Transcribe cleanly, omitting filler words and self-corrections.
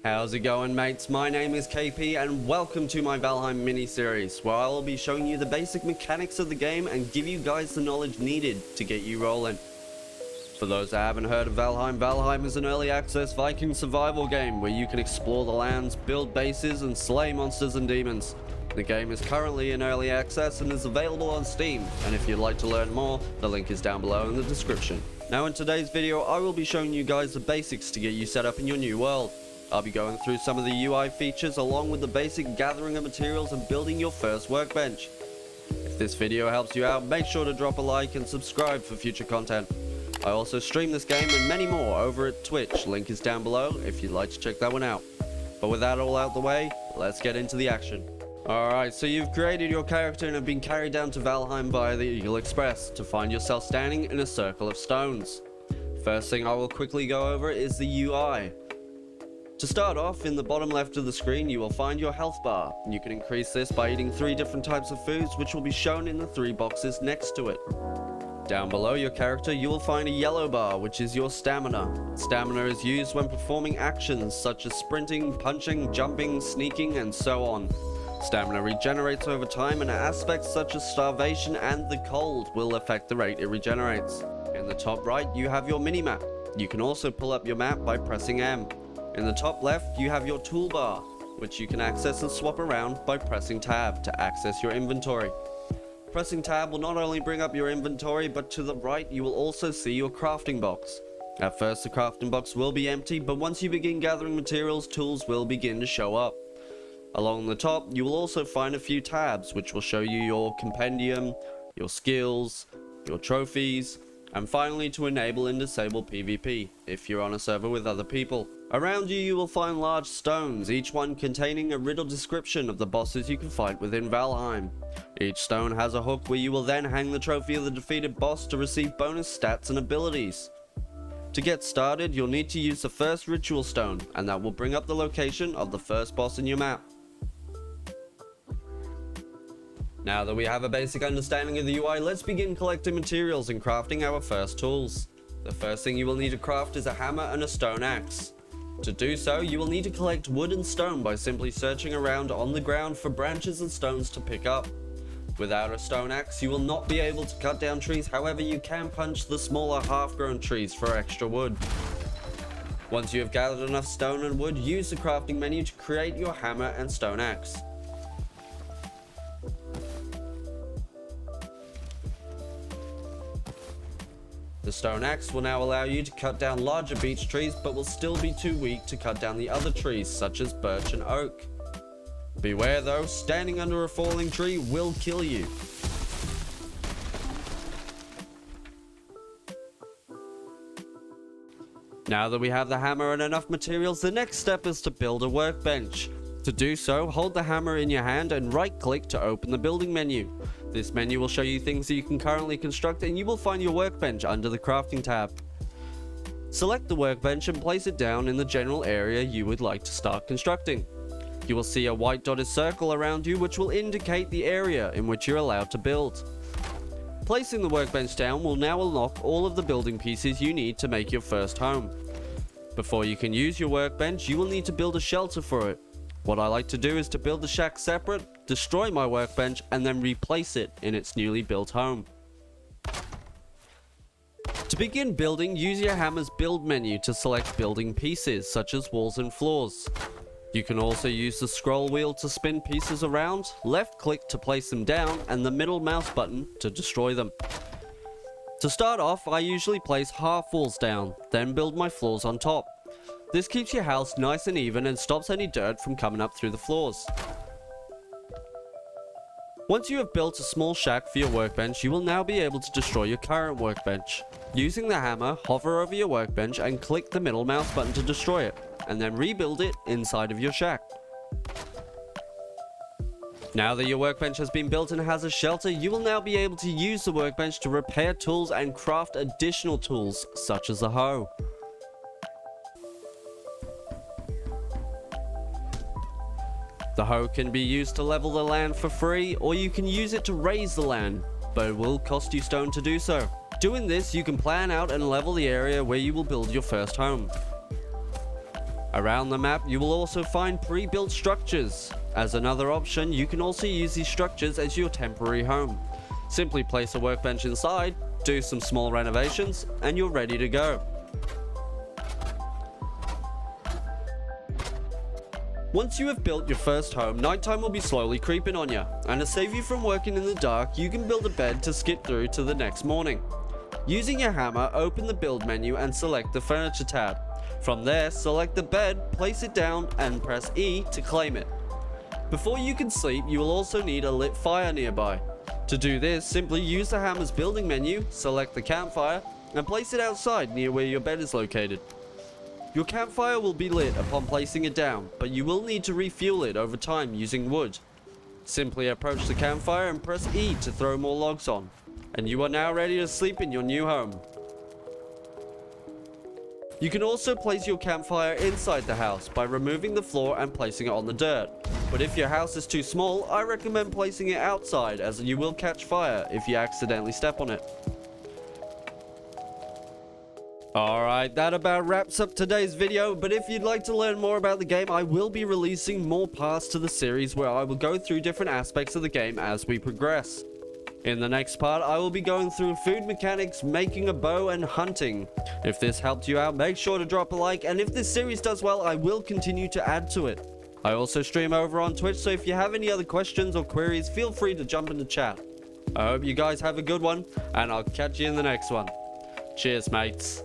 How's it going, mates? My name is KP and welcome to my Valheim mini-series, where I will be showing you the basic mechanics of the game and give you guys the knowledge needed to get you rolling. For those that haven't heard of Valheim, Valheim is an early access Viking survival game where you can explore the lands, build bases and slay monsters and demons. The game is currently in early access and is available on Steam, and if you'd like to learn more, the link is down below in the description. Now in today's video, I will be showing you guys the basics to get you set up in your new world. I'll be going through some of the UI features along with the basic gathering of materials and building your first workbench. If this video helps you out, make sure to drop a like and subscribe for future content. I also stream this game and many more over at Twitch, link is down below if you'd like to check that one out. But with that all out the way, let's get into the action. Alright, so you've created your character and have been carried down to Valheim via the Eagle Express to find yourself standing in a circle of stones. First thing I will quickly go over is the UI. To start off, in the bottom left of the screen you will find your health bar. You can increase this by eating 3 different types of foods, which will be shown in the 3 boxes next to it. Down below your character you will find a yellow bar, which is your stamina. Stamina is used when performing actions such as sprinting, punching, jumping, sneaking and so on. Stamina regenerates over time, and aspects such as starvation and the cold will affect the rate it regenerates. In the top right you have your mini-map. You can also pull up your map by pressing M. In the top left, you have your toolbar, which you can access and swap around by pressing tab to access your inventory. Pressing tab will not only bring up your inventory, but to the right you will also see your crafting box. At first the crafting box will be empty, but once you begin gathering materials, tools will begin to show up. Along the top, you will also find a few tabs, which will show you your compendium, your skills, your trophies, and finally to enable and disable PvP, if you're on a server with other people. Around you will find large stones, each one containing a riddle description of the bosses you can fight within Valheim. Each stone has a hook where you will then hang the trophy of the defeated boss to receive bonus stats and abilities. To get started, you'll need to use the first ritual stone, and that will bring up the location of the first boss in your map. Now that we have a basic understanding of the UI, let's begin collecting materials and crafting our first tools. The first thing you will need to craft is a hammer and a stone axe. To do so, you will need to collect wood and stone by simply searching around on the ground for branches and stones to pick up. Without a stone axe, you will not be able to cut down trees, however you can punch the smaller half-grown trees for extra wood. Once you have gathered enough stone and wood, use the crafting menu to create your hammer and stone axe. The stone axe will now allow you to cut down larger beech trees, but will still be too weak to cut down the other trees such as birch and oak. Beware though, standing under a falling tree will kill you. Now that we have the hammer and enough materials, the next step is to build a workbench. To do so, hold the hammer in your hand and right click to open the building menu. This menu will show you things that you can currently construct, and you will find your workbench under the crafting tab. Select the workbench and place it down in the general area you would like to start constructing. You will see a white dotted circle around you, which will indicate the area in which you're allowed to build. Placing the workbench down will now unlock all of the building pieces you need to make your first home. Before you can use your workbench, you will need to build a shelter for it. What I like to do is to build the shack separate, destroy my workbench, and then replace it in its newly built home. To begin building, use your hammer's build menu to select building pieces such as walls and floors. You can also use the scroll wheel to spin pieces around, left click to place them down, and the middle mouse button to destroy them. To start off, I usually place half walls down, then build my floors on top. This keeps your house nice and even and stops any dirt from coming up through the floors. Once you have built a small shack for your workbench, you will now be able to destroy your current workbench. Using the hammer, hover over your workbench and click the middle mouse button to destroy it, and then rebuild it inside of your shack. Now that your workbench has been built and has a shelter, you will now be able to use the workbench to repair tools and craft additional tools, such as a hoe. The hoe can be used to level the land for free, or you can use it to raise the land, but it will cost you stone to do so. Doing this, you can plan out and level the area where you will build your first home. Around the map, you will also find pre-built structures. As another option, you can also use these structures as your temporary home. Simply place a workbench inside, do some small renovations, and you're ready to go. Once you have built your first home, nighttime will be slowly creeping on you, and to save you from working in the dark, you can build a bed to skip through to the next morning. Using your hammer, open the build menu and select the furniture tab. From there, select the bed, place it down, and press E to claim it. Before you can sleep, you will also need a lit fire nearby. To do this, simply use the hammer's building menu, select the campfire, and place it outside near where your bed is located. Your campfire will be lit upon placing it down, but you will need to refuel it over time using wood. Simply approach the campfire and press E to throw more logs on, and you are now ready to sleep in your new home. You can also place your campfire inside the house by removing the floor and placing it on the dirt. But if your house is too small, I recommend placing it outside, as you will catch fire if you accidentally step on it. Alright, that about wraps up today's video, but if you'd like to learn more about the game, I will be releasing more parts to the series where I will go through different aspects of the game as we progress. In the next part, I will be going through food mechanics, making a bow, and hunting. If this helped you out, make sure to drop a like, and if this series does well, I will continue to add to it. I also stream over on Twitch, so if you have any other questions or queries, feel free to jump in the chat. I hope you guys have a good one, and I'll catch you in the next one. Cheers, mates.